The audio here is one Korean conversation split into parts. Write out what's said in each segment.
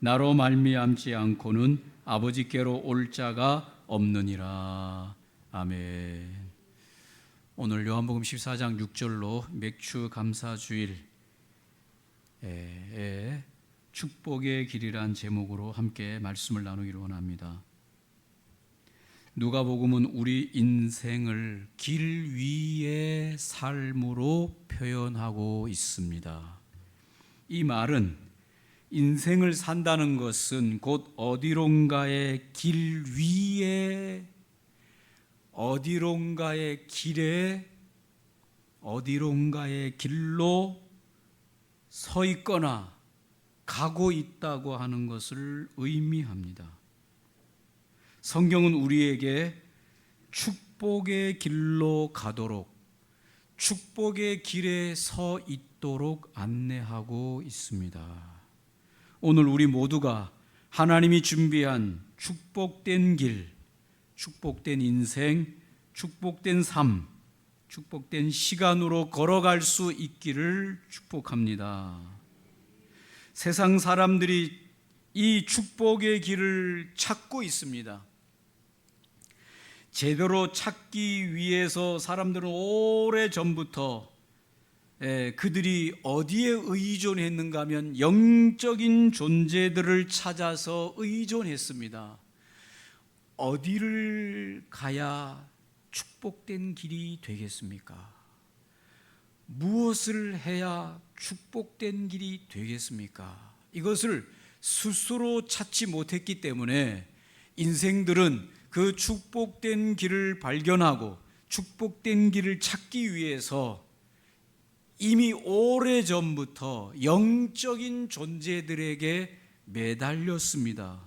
나로 말미암지 않고는 아버지께로 올 자가 없느니라. 아멘. 오늘 요한복음 14장 6절로 맥주 감사주일에 축복의 길이란 제목으로 함께 말씀을 나누기를 원합니다. 누가복음은 우리 인생을 길 위의 삶으로 표현하고 있습니다. 이 말은 인생을 산다는 것은 곧 어디론가의 길 위에, 어디론가의 길에, 어디론가의 길로 서 있거나 가고 있다고 하는 것을 의미합니다. 성경은 우리에게 축복의 길로 가도록, 축복의 길에 서 있도록 안내하고 있습니다. 오늘 우리 모두가 하나님이 준비한 축복된 길, 축복된 인생, 축복된 삶, 축복된 시간으로 걸어갈 수 있기를 축복합니다. 세상 사람들이 이 축복의 길을 찾고 있습니다. 제대로 찾기 위해서 사람들은 오래전부터 그들이 어디에 의존했는가 하면 영적인 존재들을 찾아서 의존했습니다. 어디를 가야 축복된 길이 되겠습니까? 무엇을 해야 축복된 길이 되겠습니까? 이것을 스스로 찾지 못했기 때문에 인생들은 그 축복된 길을 발견하고 축복된 길을 찾기 위해서 이미 오래전부터 영적인 존재들에게 매달렸습니다.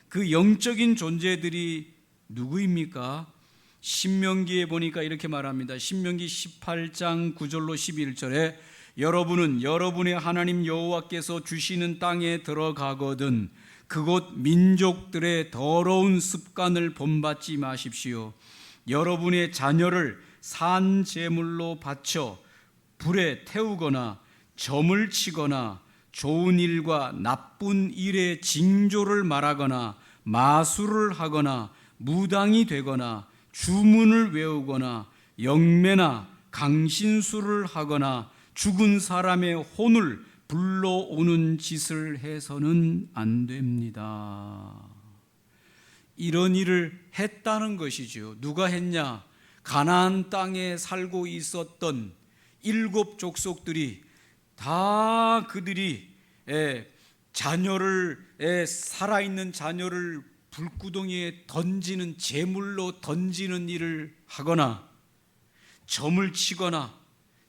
그 영적인 존재들이 누구입니까? 신명기에 보니까 이렇게 말합니다. 신명기 18장 9절로 11절에 여러분은 여러분의 하나님 여호와께서 주시는 땅에 들어가거든 그곳 민족들의 더러운 습관을 본받지 마십시오. 여러분의 자녀를 산 제물로 바쳐 불에 태우거나 점을 치거나 좋은 일과 나쁜 일의 징조를 말하거나 마술을 하거나 무당이 되거나 주문을 외우거나 영매나 강신술을 하거나 죽은 사람의 혼을 불러오는 짓을 해서는 안 됩니다. 이런 일을 했다는 것이죠. 누가 했냐? 가나안 땅에 살고 있었던 7 족속들이 다 그들이 자녀를 살아있는 자녀를 불구덩이에 던지는 제물로 던지는 일을 하거나 점을 치거나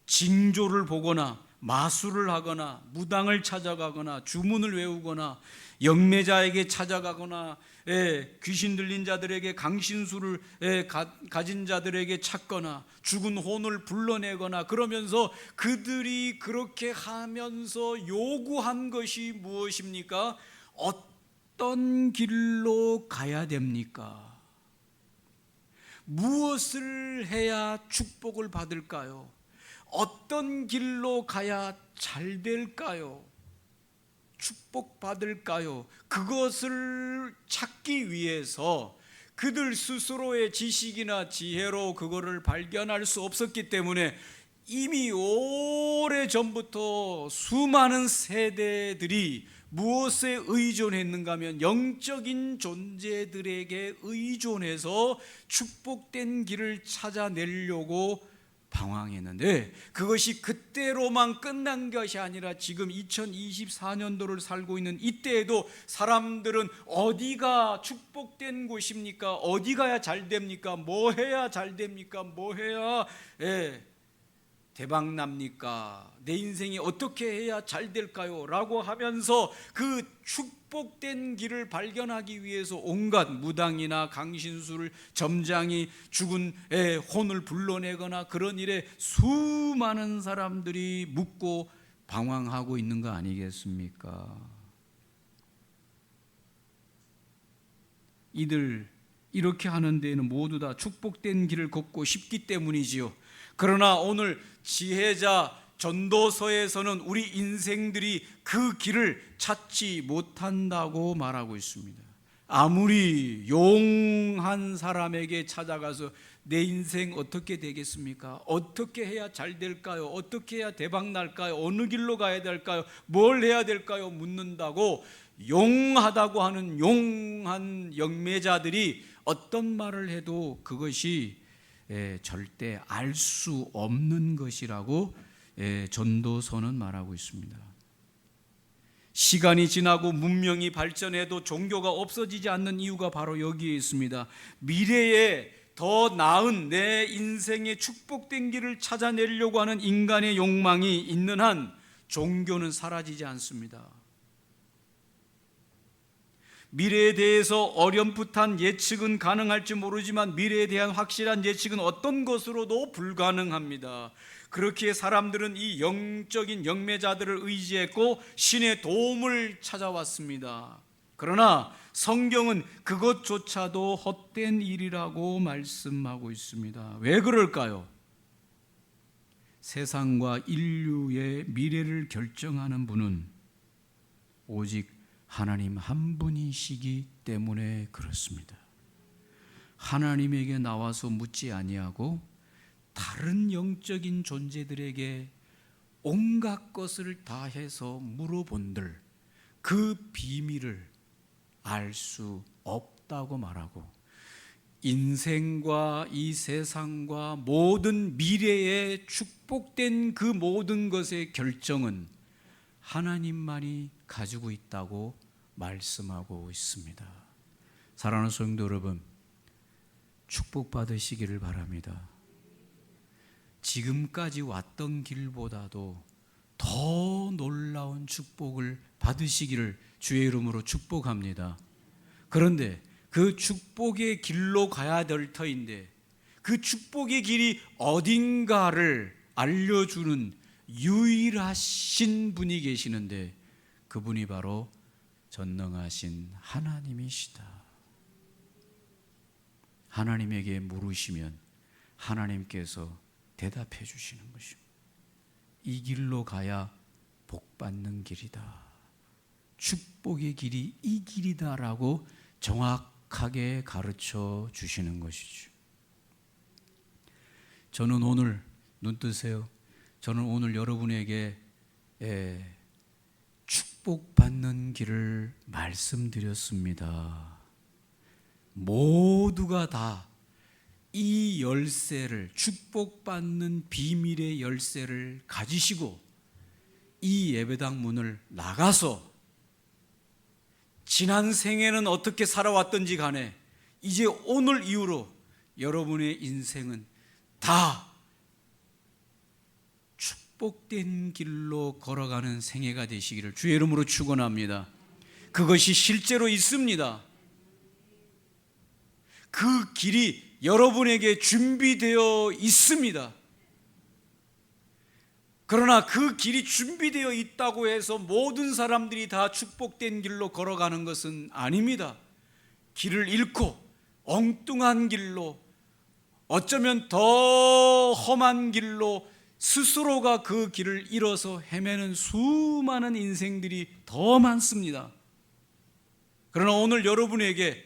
징조를 보거나 마술을 하거나 무당을 찾아가거나 주문을 외우거나 영매자에게 찾아가거나 귀신 들린 자들에게 강신술을 가진 자들에게 찾거나 죽은 혼을 불러내거나 그러면서 그들이 그렇게 하면서 요구한 것이 무엇입니까? 어떤 길로 가야 됩니까? 무엇을 해야 축복을 받을까요? 어떤 길로 가야 잘 될까요? 축복받을까요? 그것을 찾기 위해서 그들 스스로의 지식이나 지혜로 그거를 발견할 수 없었기 때문에 이미 오래전부터 수많은 세대들이 무엇에 의존했는가 하면 영적인 존재들에게 의존해서 축복된 길을 찾아내려고 방황했는데 그것이 그때로만 끝난 것이 아니라 지금 2024년도를 살고 있는 이때에도 사람들은 어디가 축복된 곳입니까? 어디 가야 잘 됩니까? 뭐 해야 잘 됩니까? 뭐 해야 대박 납니까? 내 인생이 어떻게 해야 잘 될까요? 라고 하면서 그 축복된 길을 발견하기 위해서 온갖 무당이나 강신술, 점장이 죽은 혼을 불러내거나 그런 일에 수많은 사람들이 묻고 방황하고 있는 거 아니겠습니까? 이들 이렇게 하는 데에는 모두 다 축복된 길을 걷고 싶기 때문이지요. 그러나 오늘 지혜자 전도서에서는 우리 인생들이 그 길을 찾지 못한다고 말하고 있습니다. 아무리 용한 사람에게 찾아가서 내 인생 어떻게 되겠습니까? 어떻게 해야 잘 될까요? 어떻게 해야 대박 날까요? 어느 길로 가야 될까요? 뭘 해야 될까요? 묻는다고 용하다고 하는 용한 영매자들이 어떤 말을 해도 그것이 절대 알 수 없는 것이라고 전도서는 말하고 있습니다. 시간이 지나고 문명이 발전해도 종교가 없어지지 않는 이유가 바로 여기에 있습니다. 미래에 더 나은 내 인생의 축복된 길을 찾아내려고 하는 인간의 욕망이 있는 한 종교는 사라지지 않습니다. 미래에 대해서 어렴풋한 예측은 가능할지 모르지만 미래에 대한 확실한 예측은 어떤 것으로도 불가능합니다. 그렇기에 사람들은 이 영적인 영매자들을 의지했고 신의 도움을 찾아왔습니다. 그러나 성경은 그것조차도 헛된 일이라고 말씀하고 있습니다. 왜 그럴까요? 세상과 인류의 미래를 결정하는 분은 오직 하나님 한 분이시기 때문에 그렇습니다. 하나님에게 나와서 묻지 아니하고 다른 영적인 존재들에게 온갖 것을 다해서 물어본들 그 비밀을 알 수 없다고 말하고 인생과 이 세상과 모든 미래에 축복된 그 모든 것의 결정은 하나님만이 가지고 있다고 말씀하고 있습니다. 사랑하는 성도 여러분, 축복받으시기를 바랍니다. 지금까지 왔던 길보다도 더 놀라운 축복을 받으시기를 주의 이름으로 축복합니다. 그런데 그 축복의 길로 가야 될 터인데 그 축복의 길이 어딘가를 알려주는 유일하신 분이 계시는데 그분이 바로 전능하신 하나님이시다. 하나님에게 물으시면 하나님께서 대답해 주시는 것입니다. 이 길로 가야 복 받는 길이다. 축복의 길이 이 길이다라고 정확하게 가르쳐 주시는 것이죠. 저는 오늘 눈 뜨세요. 저는 오늘 여러분에게 축복받는 길을 말씀드렸습니다. 모두가 다 이 열쇠를 축복받는 비밀의 열쇠를 가지시고 이 예배당 문을 나가서 지난 생에는 어떻게 살아왔던지 간에 이제 오늘 이후로 여러분의 인생은 다 축복된 길로 걸어가는 생애가 되시기를 주의 이름으로 축원합니다. 그것이 실제로 있습니다. 그 길이 여러분에게 준비되어 있습니다. 그러나 그 길이 준비되어 있다고 해서 모든 사람들이 다 축복된 길로 걸어가는 것은 아닙니다. 길을 잃고 엉뚱한 길로 어쩌면 더 험한 길로 스스로가 그 길을 잃어서 헤매는 수많은 인생들이 더 많습니다. 그러나 오늘 여러분에게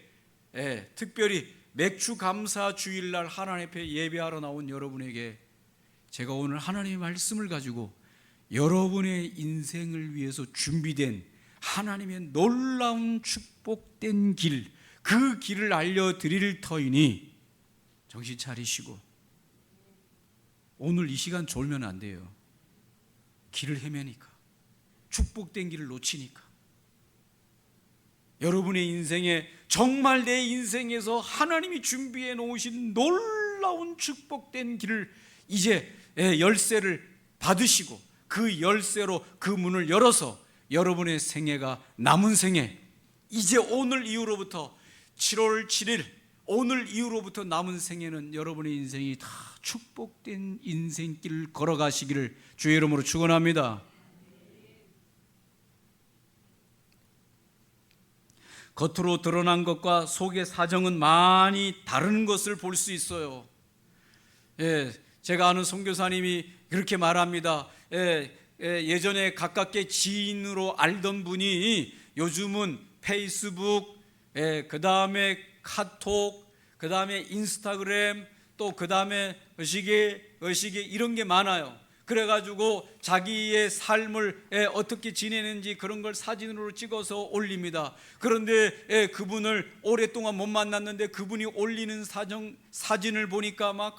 특별히 맥주 감사 주일날 하나님 앞에 예배하러 나온 여러분에게 제가 오늘 하나님의 말씀을 가지고 여러분의 인생을 위해서 준비된 하나님의 놀라운 축복된 길, 그 길을 알려드릴 터이니 정신 차리시고 오늘 이 시간 졸면 안 돼요. 길을 헤매니까, 축복된 길을 놓치니까. 여러분의 인생에 정말 내 인생에서 하나님이 준비해 놓으신 놀라운 축복된 길을 이제 열쇠를 받으시고 그 열쇠로 그 문을 열어서 여러분의 생애가 남은 생애, 이제 오늘 이후로부터 7월 7일 오늘 이후로부터 남은 생애는 여러분의 인생이 다 축복된 인생길을 걸어가시기를 주의 이름으로 축원합니다. 겉으로 드러난 것과 속의 사정은 많이 다른 것을 볼 수 있어요. 제가 아는 선교사님이 그렇게 말합니다. 예전에 가깝게 지인으로 알던 분이 요즘은 페이스북, 그 다음에 카톡, 그 다음에 인스타그램, 또 그 다음에 의식에 이런 게 많아요. 그래가지고 자기의 삶을 어떻게 지내는지 그런 걸 사진으로 찍어서 올립니다. 그런데 그분을 오랫동안 못 만났는데 그분이 올리는 사진을 보니까 막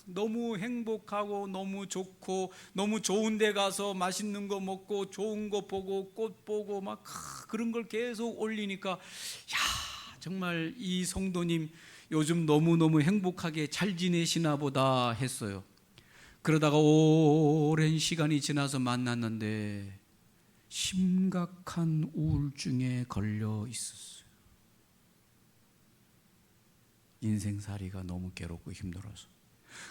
너무 행복하고 너무 좋고 너무 좋은 데 가서 맛있는 거 먹고 좋은 거 보고 꽃 보고 막 그런 걸 계속 올리니까 야, 정말 이 성도님 요즘 너무너무 행복하게 잘 지내시나 보다 했어요. 그러다가 오랜 시간이 지나서 만났는데 심각한 우울증에 걸려 있었어요. 인생살이가 너무 괴롭고 힘들어서.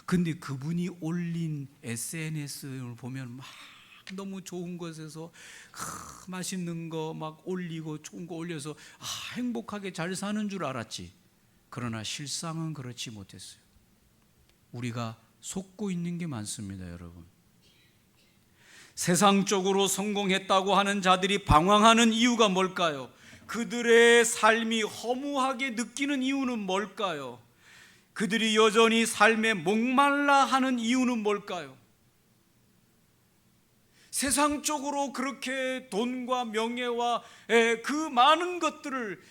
근데 그분이 올린 SNS를 보면 막 너무 좋은 것에서 맛있는 거 막 올리고 좋은 거 올려서 행복하게 잘 사는 줄 알았지. 그러나 실상은 그렇지 못했어요. 우리가 속고 있는 게 많습니다, 여러분. 세상적으로 성공했다고 하는 자들이 방황하는 이유가 뭘까요? 그들의 삶이 허무하게 느끼는 이유는 뭘까요? 그들이 여전히 삶에 목말라 하는 이유는 뭘까요? 세상적으로 그렇게 돈과 명예와 그 많은 것들을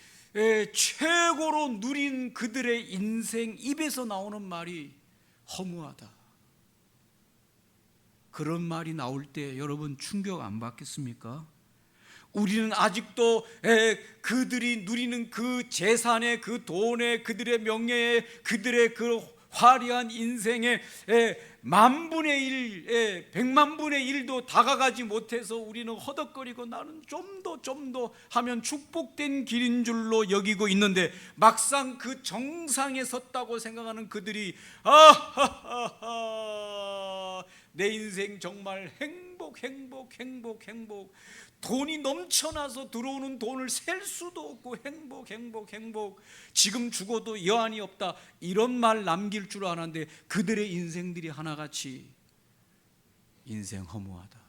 최고로 누린 그들의 인생 입에서 나오는 말이 허무하다. 그런 말이 나올 때 여러분 충격 안 받겠습니까? 우리는 아직도 그들이 누리는 그 재산에, 그 돈에, 그들의 명예에, 그들의 그 화려한 인생에 만분의 일, 100만분의 1도 다가가지 못해서 우리는 허덕거리고 나는 좀 더 하면 축복된 길인 줄로 여기고 있는데 막상 그 정상에 섰다고 생각하는 그들이 내 인생 정말 행복 돈이 넘쳐나서 들어오는 돈을 셀 수도 없고 행복 지금 죽어도 여한이 없다 이런 말 남길 줄 아는데 그들의 인생들이 하나같이 인생 허무하다,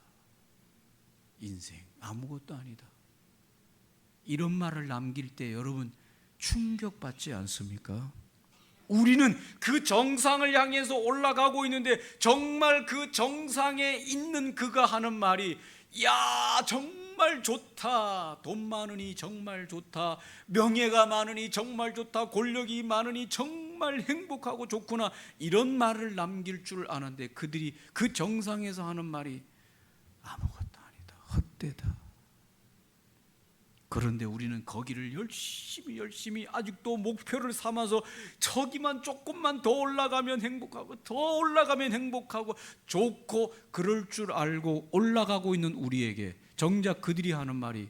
인생 아무것도 아니다 이런 말을 남길 때 여러분 충격받지 않습니까? 우리는 그 정상을 향해서 올라가고 있는데 정말 그 정상에 있는 그가 하는 말이 야 정말 좋다, 돈 많으니 정말 좋다, 명예가 많으니 정말 좋다, 권력이 많으니 정말 행복하고 좋구나 이런 말을 남길 줄 아는데 그들이 그 정상에서 하는 말이 아무것도 아니다, 헛되다. 그런데 우리는 거기를 열심히 아직도 목표를 삼아서 저기만 조금만 더 올라가면 행복하고 더 올라가면 행복하고 좋고 그럴 줄 알고 올라가고 있는 우리에게 정작 그들이 하는 말이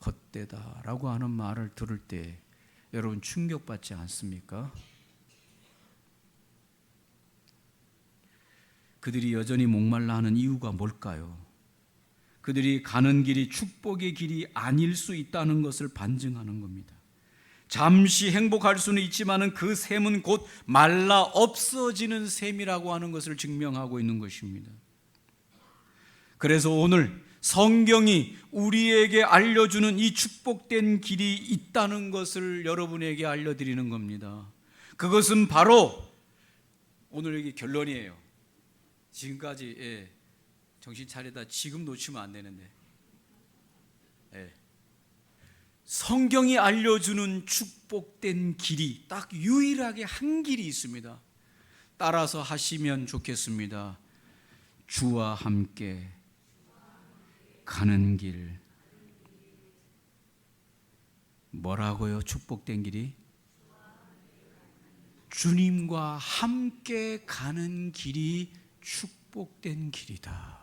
헛되다라고 하는 말을 들을 때 여러분 충격받지 않습니까? 그들이 여전히 목말라 하는 이유가 뭘까요? 그들이 가는 길이 축복의 길이 아닐 수 있다는 것을 반증하는 겁니다. 잠시 행복할 수는 있지만 그 샘은 곧 말라 없어지는 샘이라고 하는 것을 증명하고 있는 것입니다. 그래서 오늘 성경이 우리에게 알려주는 이 축복된 길이 있다는 것을 여러분에게 알려드리는 겁니다. 그것은 바로 오늘 여기 결론이에요. 지금까지 정신 차리다 지금 놓치면 안 되는데 성경이 알려주는 축복된 길이 딱 유일하게 한 길이 있습니다. 따라서 하시면 좋겠습니다. 주와 함께 가는 길. 뭐라고요? 축복된 길이? 주님과 함께 가는 길이 축복된 길이다.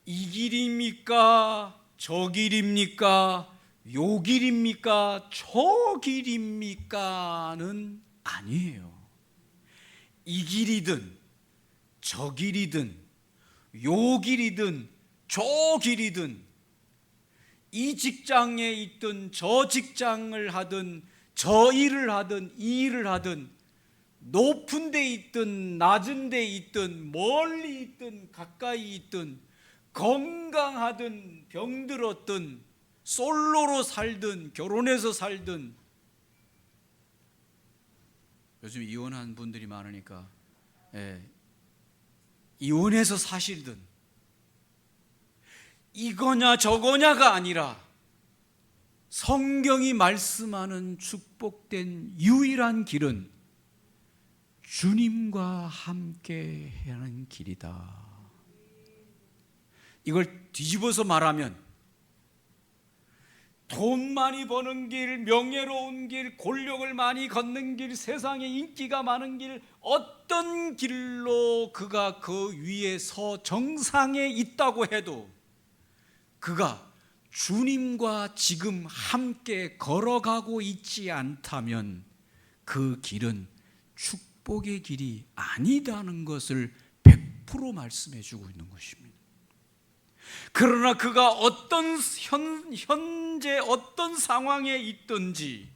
이 길입니까? 저 길입니까? 요 길입니까? 저 길입니까?는 아니에요. 이 길이든 저 길이든 요 길이든 저 길이든 이 직장에 있든 저 직장을 하든 저 일을 하든 이 일을 하든 높은 데 있든 낮은 데 있든 멀리 있든 가까이 있든 건강하든 병들었든 솔로로 살든 결혼해서 살든, 요즘 이혼한 분들이 많으니까 이혼해서 사실든 이거냐 저거냐가 아니라 성경이 말씀하는 축복된 유일한 길은 주님과 함께 하는 길이다. 이걸 뒤집어서 말하면 돈 많이 버는 길, 명예로운 길, 권력을 많이 걷는 길, 세상에 인기가 많은 길, 어떤 길로 그가 그 위에 정상에 있다고 해도 그가 주님과 지금 함께 걸어가고 있지 않다면 그 길은 축복의 길이 아니다는 것을 100% 말씀해 주고 있는 것입니다. 그러나 그가 어떤 현재 어떤 상황에 있든지,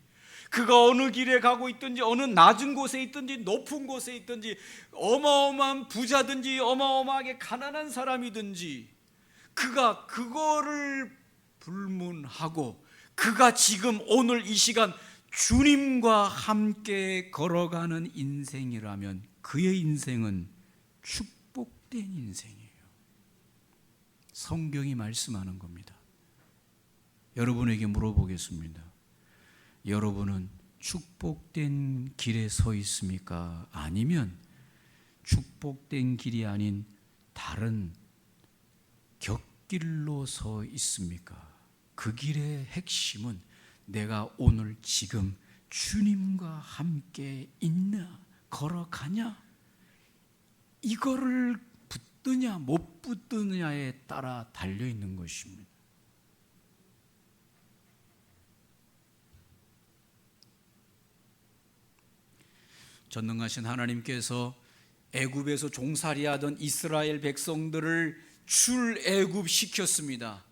그가 어느 길에 가고 있든지, 어느 낮은 곳에 있든지 높은 곳에 있든지, 어마어마한 부자든지 어마어마하게 가난한 사람이든지, 그가 그거를 불문하고 그가 지금 오늘 이 시간 주님과 함께 걸어가는 인생이라면 그의 인생은 축복된 인생이에요. 성경이 말씀하는 겁니다. 여러분에게 물어보겠습니다. 여러분은 축복된 길에 서 있습니까? 아니면 축복된 길이 아닌 다른 곁길로 서 있습니까? 그 길의 핵심은 내가 오늘 지금 주님과 함께 있냐, 걸어가냐, 이거를 붙드냐 못 붙드냐에 따라 달려있는 것입니다. 전능하신 하나님께서 애굽에서 종살이하던 이스라엘 백성들을 출애굽시켰습니다.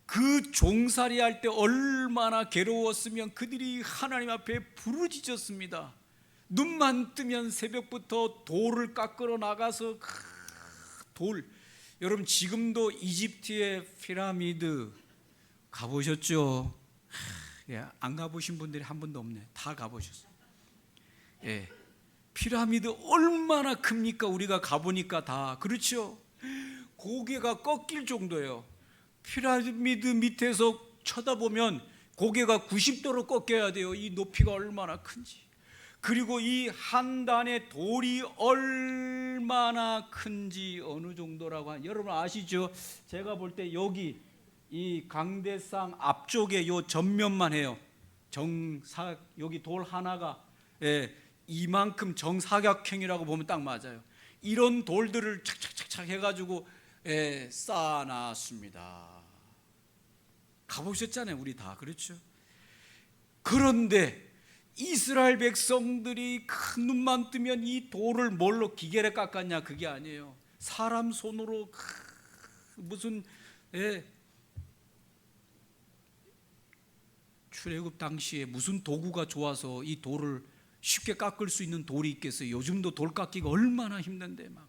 그 종살이할 때 얼마나 괴로웠으면 그들이 하나님 앞에 부르짖었습니다. 눈만 뜨면 새벽부터 돌을 깎으러 나가서 여러분 지금도 이집트의 피라미드 가보셨죠? 안 가보신 분들이 한 분도 없네. 다 가보셨어요. 피라미드 얼마나 큽니까? 우리가 가보니까 다 그렇죠? 고개가 꺾일 정도예요. 피라미드 밑에서 쳐다보면 고개가 90도로 꺾여야 돼요. 이 높이가 얼마나 큰지. 그리고 이 한 단의 돌이 얼마나 큰지 어느 정도라고 여러분 아시죠? 제가 볼 때 여기 이 강대상 앞쪽에 요 전면만 해요. 여기 돌 하나가 이만큼 정사각형이라고 보면 딱 맞아요. 이런 돌들을 착착착착 해가지고 쌓아놨습니다. 가보셨잖아요, 우리 다. 그렇죠? 그런데 이스라엘 백성들이 큰 눈만 뜨면 이 돌을 뭘로 기계를 깎았냐? 그게 아니에요. 사람 손으로 무슨 출애굽 당시에 무슨 도구가 좋아서 이 돌을 쉽게 깎을 수 있는 돌이 있겠어요? 요즘도 돌 깎기가 얼마나 힘든데 막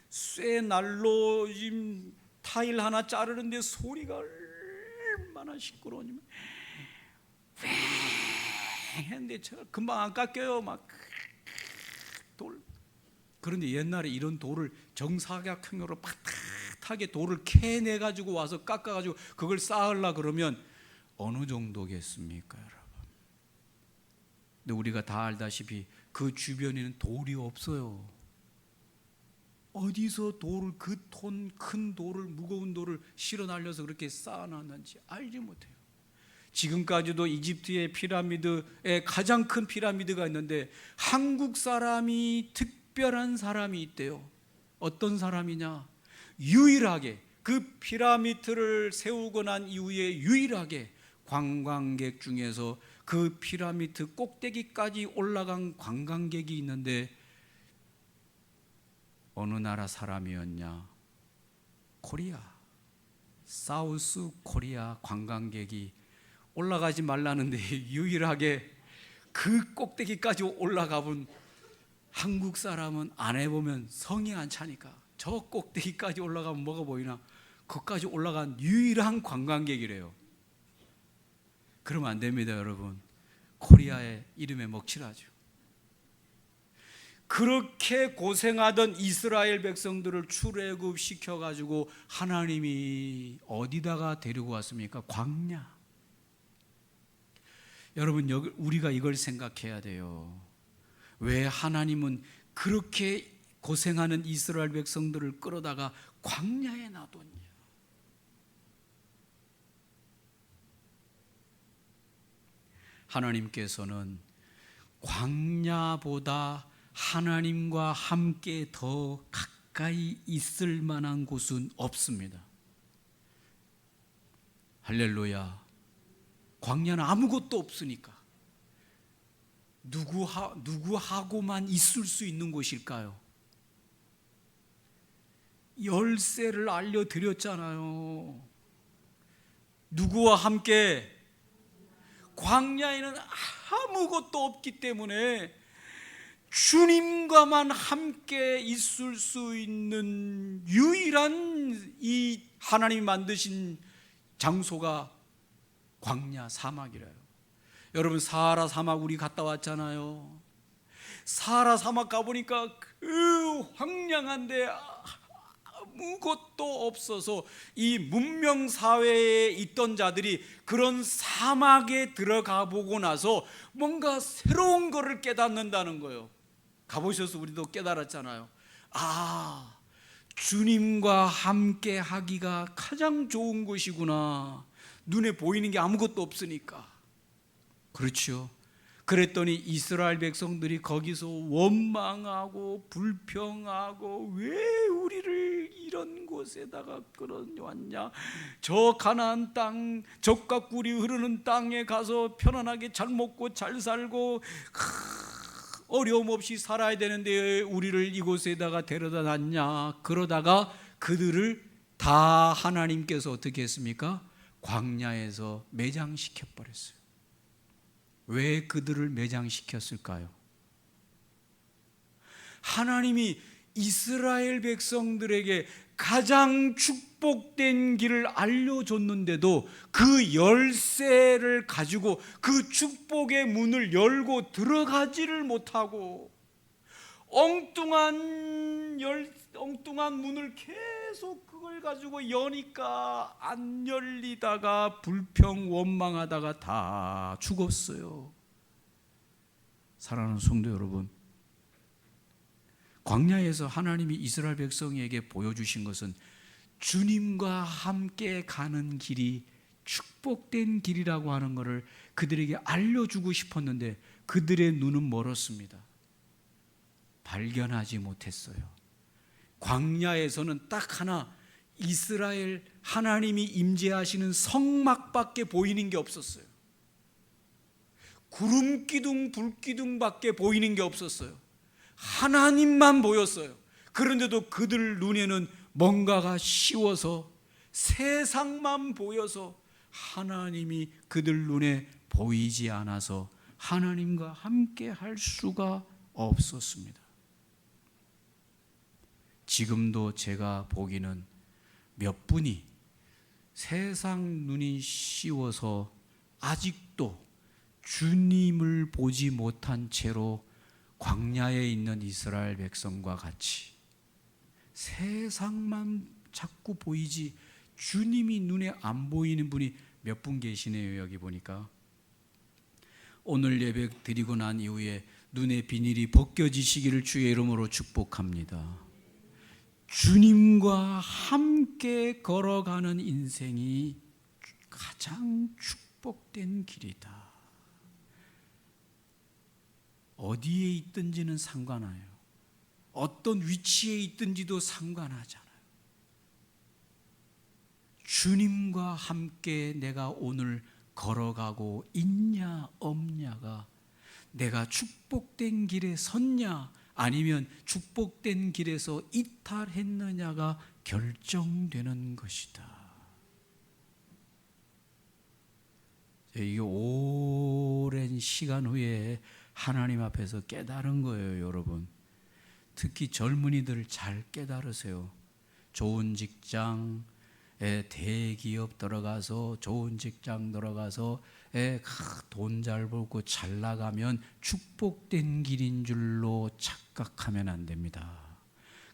쇠 날로 타일 하나 자르는데 소리가 얼마나 시끄러우냐면 했는데 금방 안 깎여요. 막 돌. 그런데 옛날에 이런 돌을 정사각형으로 팍팍하게 돌을 캐내 가지고 와서 깎아 가지고 그걸 쌓으려 그러면 어느 정도겠습니까, 여러분? 근데 우리가 다 알다시피 그 주변에는 돌이 없어요. 어디서 돌을 큰 돌을 무거운 돌을 실어 날려서 그렇게 쌓아놨는지 알지 못해요. 지금까지도 이집트의 피라미드에 가장 큰 피라미드가 있는데 한국 사람이 특별한 사람이 있대요. 어떤 사람이냐? 유일하게 그 피라미드를 세우고 난 이후에 유일하게 관광객 중에서 그 피라미드 꼭대기까지 올라간 관광객이 있는데 어느 나라 사람이었냐? 코리아, 사우스 코리아 관광객이 올라가지 말라는데 유일하게 그 꼭대기까지 올라가 본 한국 사람은 안 해보면 성이 안 차니까 저 꼭대기까지 올라가면 뭐가 보이나? 거기까지 올라간 유일한 관광객이래요. 그러면 안 됩니다, 여러분. 코리아의 이름에 먹칠하죠. 그렇게 고생하던 이스라엘 백성들을 출애굽 시켜가지고 하나님이 어디다가 데리고 왔습니까? 광야. 여러분, 우리가 이걸 생각해야 돼요. 왜 하나님은 그렇게 고생하는 이스라엘 백성들을 끌어다가 광야에 놔뒀냐? 하나님께서는 광야보다 하나님과 함께 더 가까이 있을 만한 곳은 없습니다. 할렐루야. 광야는 아무것도 없으니까 누구하고만 있을 수 있는 곳일까요? 열쇠를 알려드렸잖아요. 누구와 함께? 광야에는 아무것도 없기 때문에 주님과만 함께 있을 수 있는 유일한 이 하나님이 만드신 장소가 광야 사막이래요. 여러분, 사하라 사막 우리 갔다 왔잖아요. 사하라 사막 가보니까 그 황량한데 아무것도 없어서 이 문명 사회에 있던 자들이 그런 사막에 들어가 보고 나서 뭔가 새로운 것을 깨닫는다는 거예요. 가보셔서 우리도 깨달았잖아요. 아, 주님과 함께 하기가 가장 좋은 것이구나. 눈에 보이는 게 아무것도 없으니까. 그렇죠. 그랬더니 이스라엘 백성들이 거기서 원망하고 불평하고 왜 우리를 이런 곳에다가 끌어왔냐? 저 가나안 땅, 젖과 꿀이 흐르는 땅에 가서 편안하게 잘 먹고 잘 살고 어려움 없이 살아야 되는데 우리를 이곳에다가 데려다 놨냐? 그러다가 그들을 다 하나님께서 어떻게 했습니까? 광야에서 매장시켜 버렸어요. 왜 그들을 매장시켰을까요? 하나님이 이스라엘 백성들에게 가장 축복된 길을 알려줬는데도 그 열쇠를 가지고 그 축복의 문을 열고 들어가지를 못하고 엉뚱한 문을 계속 그걸 가지고 여니까 안 열리다가 불평 원망하다가 다 죽었어요. 사랑하는 성도 여러분, 광야에서 하나님이 이스라엘 백성에게 보여주신 것은 주님과 함께 가는 길이 축복된 길이라고 하는 것을 그들에게 알려주고 싶었는데 그들의 눈은 멀었습니다. 발견하지 못했어요. 광야에서는 딱 하나, 이스라엘 하나님이 임재하시는 성막밖에 보이는 게 없었어요. 구름 기둥 불 기둥밖에 보이는 게 없었어요. 하나님만 보였어요. 그런데도 그들 눈에는 뭔가가 씌워서 세상만 보여서 하나님이 그들 눈에 보이지 않아서 하나님과 함께 할 수가 없었습니다. 지금도 제가 보기는 몇 분이 세상 눈이 씌워서 아직도 주님을 보지 못한 채로 광야에 있는 이스라엘 백성과 같이 세상만 자꾸 보이지 주님이 눈에 안 보이는 분이 몇 분 계시네요. 여기 보니까 오늘 예배 드리고 난 이후에 눈의 비닐이 벗겨지시기를 주의 이름으로 축복합니다. 주님과 함께 걸어가는 인생이 가장 축복된 길이다. 어디에 있든지는 상관해요. 어떤 위치에 있든지도 상관하잖아요. 주님과 함께 내가 오늘 걸어가고 있냐 없냐가 내가 축복된 길에 섰냐 아니면 축복된 길에서 이탈했느냐가 결정되는 것이다. 이 오랜 시간 후에 하나님 앞에서 깨달은 거예요, 여러분. 특히 젊은이들 잘 깨달으세요. 좋은 직장, 대기업 들어가서 좋은 직장 들어가서 돈 잘 벌고 잘 나가면 축복된 길인 줄로 착각하면 안 됩니다.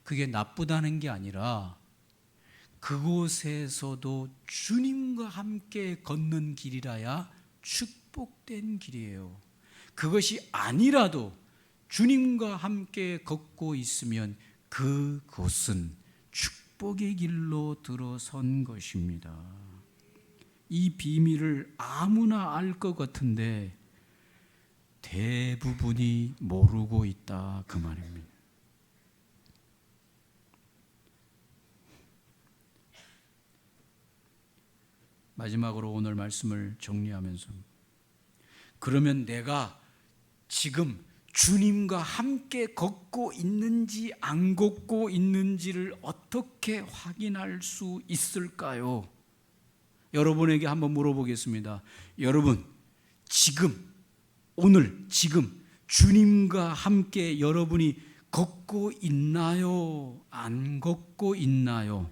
그게 나쁘다는 게 아니라 그곳에서도 주님과 함께 걷는 길이라야 축복된 길이에요. 그것이 아니라도 주님과 함께 걷고 있으면 그곳은 축복의 길로 들어선 것입니다. 이 비밀을 아무나 알 것 같은데 대부분이 모르고 있다, 그 말입니다. 마지막으로 오늘 말씀을 정리하면서, 그러면 내가 지금 주님과 함께 걷고 있는지 안 걷고 있는지를 어떻게 확인할 수 있을까요? 여러분에게 한번 물어보겠습니다. 여러분, 지금, 오늘, 지금 주님과 함께 여러분이 걷고 있나요? 안 걷고 있나요?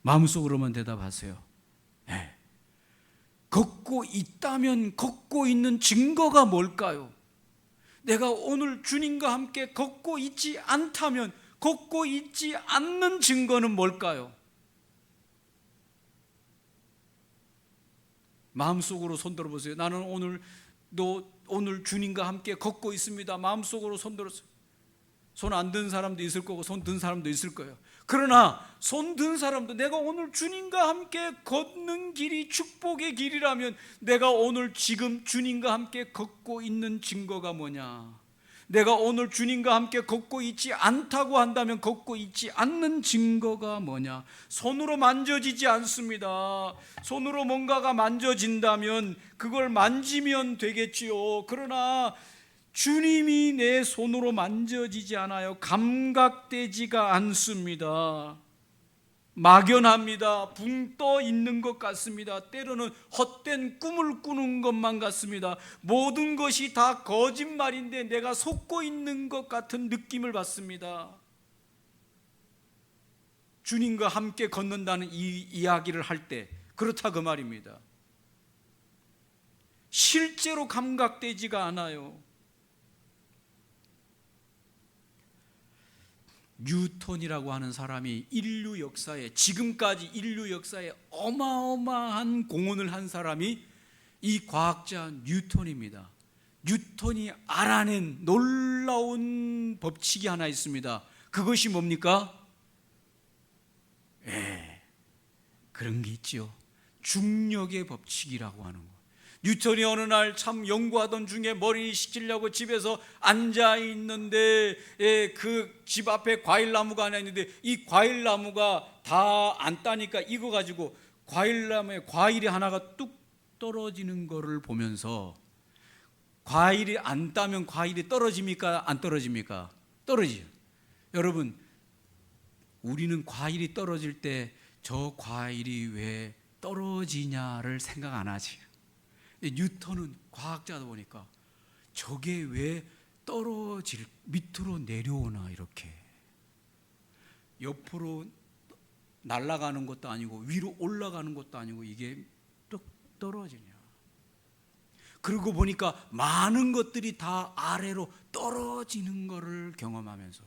마음속으로만 대답하세요. 네. 걷고 있다면 걷고 있는 증거가 뭘까요? 내가 오늘 주님과 함께 걷고 있지 않다면 걷고 있지 않는 증거는 뭘까요? 마음속으로 손들어 보세요. 나는 오늘 주님과 함께 걷고 있습니다. 마음속으로 손들었어요. 손 안 든 사람도 있을 거고 손 든 사람도 있을 거예요. 그러나 손 든 사람도 내가 오늘 주님과 함께 걷는 길이 축복의 길이라면 내가 오늘 지금 주님과 함께 걷고 있는 증거가 뭐냐? 내가 오늘 주님과 함께 걷고 있지 않다고 한다면 걷고 있지 않는 증거가 뭐냐? 손으로 만져지지 않습니다. 손으로 뭔가가 만져진다면 그걸 만지면 되겠지요. 그러나 주님이 내 손으로 만져지지 않아요. 감각되지가 않습니다. 막연합니다. 붕 떠 있는 것 같습니다. 때로는 헛된 꿈을 꾸는 것만 같습니다. 모든 것이 다 거짓말인데 내가 속고 있는 것 같은 느낌을 받습니다. 주님과 함께 걷는다는 이 이야기를 할 때 그렇다 그 말입니다. 실제로 감각되지가 않아요. 뉴턴이라고 하는 사람이 지금까지 인류 역사에 어마어마한 공헌을 한 사람이 이 과학자 뉴턴입니다. 뉴턴이 알아낸 놀라운 법칙이 하나 있습니다. 그것이 뭡니까? 그런 게 있죠. 중력의 법칙이라고 하는 거. 뉴턴이 어느 날 참 연구하던 중에 머리 식히려고 집에서 앉아 있는데 그 집 앞에 과일나무가 하나 있는데 이 과일나무가 다 안 따니까 익어가지고 과일나무에 과일이 하나가 뚝 떨어지는 거를 보면서, 과일이 안 따면 과일이 떨어집니까? 안 떨어집니까? 떨어지죠. 여러분, 우리는 과일이 떨어질 때 저 과일이 왜 떨어지냐를 생각 안 하지. 뉴턴은 과학자다 보니까 저게 왜 밑으로 내려오나, 이렇게 옆으로 날아가는 것도 아니고 위로 올라가는 것도 아니고 이게 뚝 떨어지냐. 그러고 보니까 많은 것들이 다 아래로 떨어지는 것을 경험하면서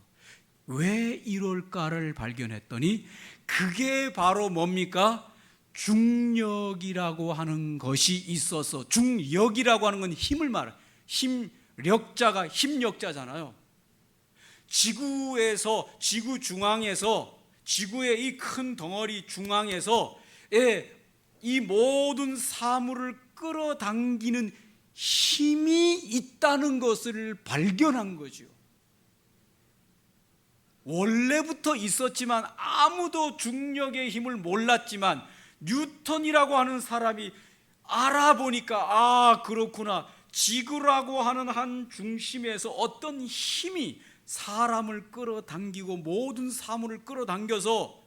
왜 이럴까를 발견했더니 그게 바로 뭡니까? 중력이라고 하는 것이 있어서, 중력이라고 하는 건 힘을 말해요. 힘력자가 힘력자잖아요. 지구 중앙에서, 지구의 이 큰 덩어리 중앙에서 이 모든 사물을 끌어당기는 힘이 있다는 것을 발견한 거죠. 원래부터 있었지만 아무도 중력의 힘을 몰랐지만 뉴턴이라고 하는 사람이 알아보니까 그렇구나. 지구라고 하는 한 중심에서 어떤 힘이 사람을 끌어당기고 모든 사물을 끌어당겨서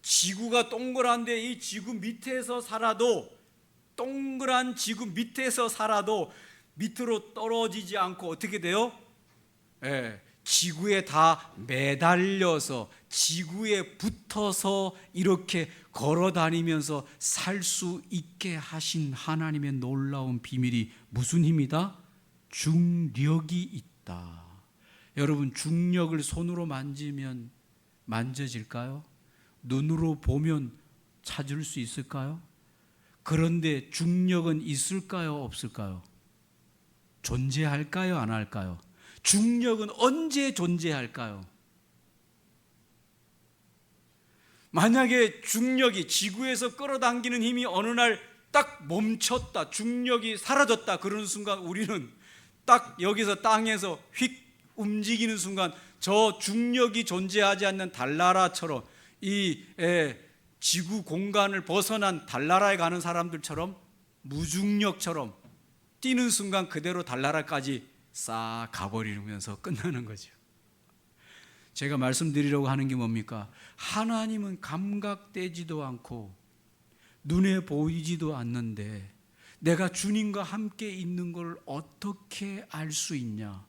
지구가 동그란데 이 지구 밑에서 살아도 동그란 지구 밑에서 살아도 밑으로 떨어지지 않고 어떻게 돼요? 지구에 다 매달려서 지구에 붙어서 이렇게 걸어 다니면서 살 수 있게 하신 하나님의 놀라운 비밀이 무슨 힘이다? 중력이 있다. 여러분, 중력을 손으로 만지면 만져질까요? 눈으로 보면 찾을 수 있을까요? 그런데 중력은 있을까요? 없을까요? 존재할까요? 안 할까요? 중력은 언제 존재할까요? 만약에 중력이 지구에서 끌어당기는 힘이 어느 날 딱 멈췄다, 중력이 사라졌다, 그러는 순간 우리는 딱 여기서 땅에서 휙 움직이는 순간 저 중력이 존재하지 않는 달나라처럼 이 지구 공간을 벗어난 달나라에 가는 사람들처럼 무중력처럼 뛰는 순간 그대로 달나라까지 싹 가버리면서 끝나는 거죠. 제가 말씀드리려고 하는 게 뭡니까? 하나님은 감각되지도 않고 눈에 보이지도 않는데 내가 주님과 함께 있는 걸 어떻게 알 수 있냐?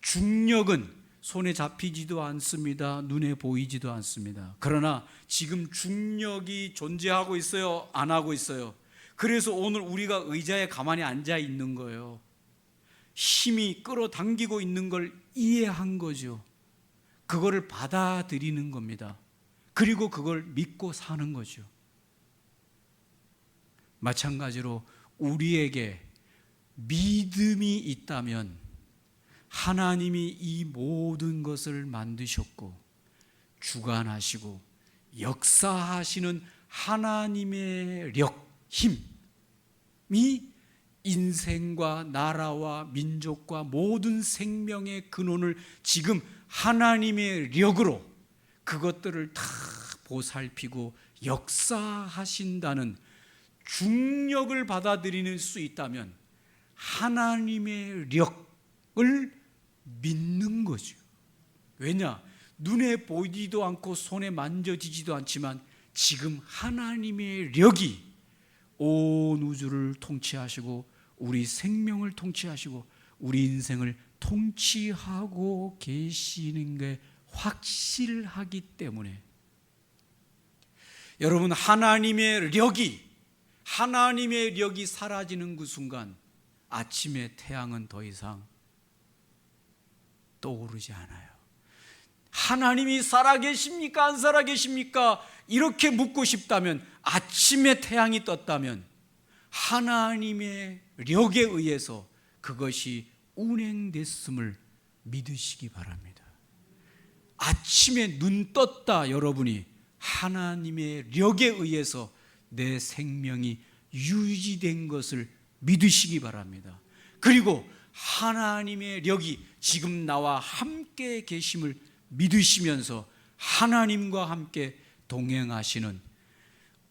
중력은 손에 잡히지도 않습니다. 눈에 보이지도 않습니다. 그러나 지금 중력이 존재하고 있어요? 안 하고 있어요? 그래서 오늘 우리가 의자에 가만히 앉아 있는 거예요. 힘이 끌어당기고 있는 걸 이해한 거죠. 그거를 받아들이는 겁니다. 그리고 그걸 믿고 사는 거죠. 마찬가지로 우리에게 믿음이 있다면 하나님이 이 모든 것을 만드셨고 주관하시고 역사하시는 하나님의 힘이 인생과 나라와 민족과 모든 생명의 근원을 지금 하나님의 력으로 그것들을 다 보살피고 역사하신다는 중력을 받아들일 수 있다면 하나님의 력을 믿는 거죠. 왜냐? 눈에 보이지도 않고 손에 만져지지도 않지만 지금 하나님의 력이 온 우주를 통치하시고 우리 생명을 통치하시고 우리 인생을 통치하고 계시는 게 확실하기 때문에 여러분, 하나님의 력이 사라지는 그 순간 아침의 태양은 더 이상 떠오르지 않아요. 하나님이 살아계십니까? 안 살아계십니까? 이렇게 묻고 싶다면, 아침에 태양이 떴다면 하나님의 력에 의해서 그것이 운행됐음을 믿으시기 바랍니다. 아침에 눈 떴다 여러분이 하나님의 력에 의해서 내 생명이 유지된 것을 믿으시기 바랍니다. 그리고 하나님의 력이 지금 나와 함께 계심을 믿으시면서 하나님과 함께 동행하시는,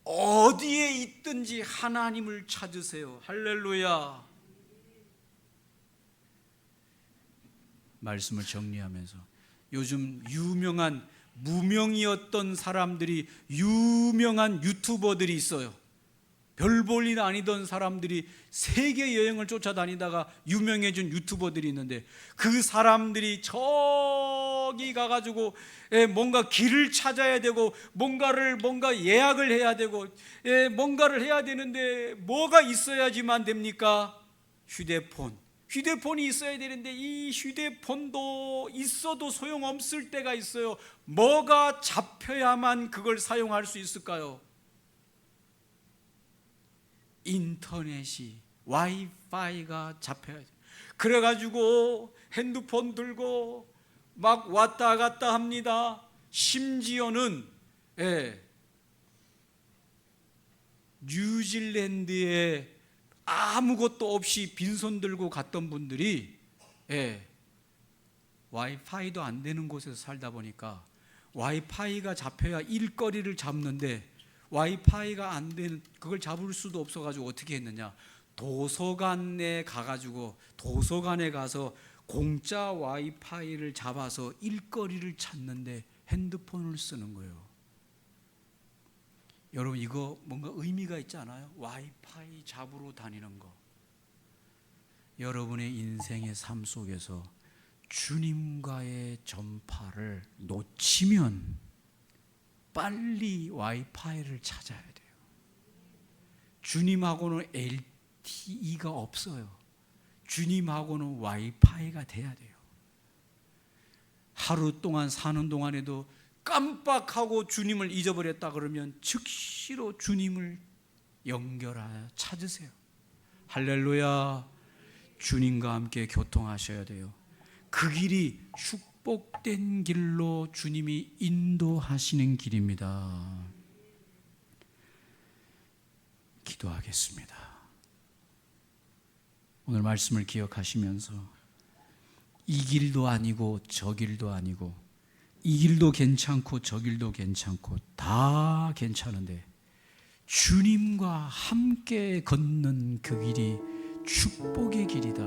어디에 있든지 하나님을 찾으세요. 할렐루야. 말씀을 정리하면서 요즘 유명한 무명이었던 사람들이, 유명한 유튜버들이 있어요. 별 볼 일 아니던 사람들이 세계 여행을 쫓아다니다가 유명해진 유튜버들이 있는데, 그 사람들이 저기 가가지고 뭔가 길을 찾아야 되고 뭔가 예약을 해야 되고 뭔가를 해야 되는데 뭐가 있어야지만 됩니까? 휴대폰이 있어야 되는데 이 휴대폰도 있어도 소용없을 때가 있어요. 뭐가 잡혀야만 그걸 사용할 수 있을까요? 인터넷이, 와이파이가 잡혀야 돼요. 그래가지고 핸드폰 들고 막 왔다 갔다 합니다. 심지어는 뉴질랜드에 아무것도 없이 빈손 들고 갔던 분들이 와이파이도 안 되는 곳에서 살다 보니까 와이파이가 잡혀야 일거리를 잡는데 와이파이가 안 되는, 그걸 잡을 수도 없어가지고 어떻게 했느냐, 도서관에 가서 공짜 와이파이를 잡아서 일거리를 찾는데 핸드폰을 쓰는 거예요. 여러분 이거 뭔가 의미가 있지 않아요? 와이파이 잡으러 다니는 거. 여러분의 인생의 삶 속에서 주님과의 전파를 놓치면 빨리 와이파이를 찾아야 돼요. 주님하고는 LTE가 없어요. 주님하고는 와이파이가 돼야 돼요. 하루 동안 사는 동안에도 깜빡하고 주님을 잊어버렸다 그러면 즉시로 주님을 연결하여 찾으세요. 할렐루야. 주님과 함께 교통하셔야 돼요. 그 길이 축복된 길로 주님이 인도하시는 길입니다. 기도하겠습니다. 오늘 말씀을 기억하시면서 이 길도 아니고 저 길도 아니고 이 길도 괜찮고 저 길도 괜찮고 다 괜찮은데 주님과 함께 걷는 그 길이 축복의 길이다.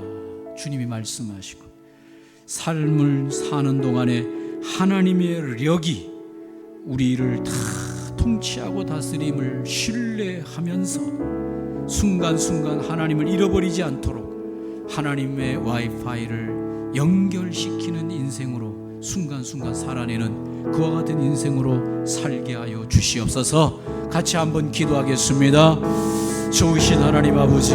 주님이 말씀하시고 삶을 사는 동안에 하나님의 력이 우리를 다 통치하고 다스림을 신뢰하면서 순간순간 하나님을 잃어버리지 않도록 하나님의 와이파이를 연결시키는 인생으로 순간순간 살아내는 그와 같은 인생으로 살게 하여 주시옵소서. 같이 한번 기도하겠습니다. 좋으신 하나님 아버지,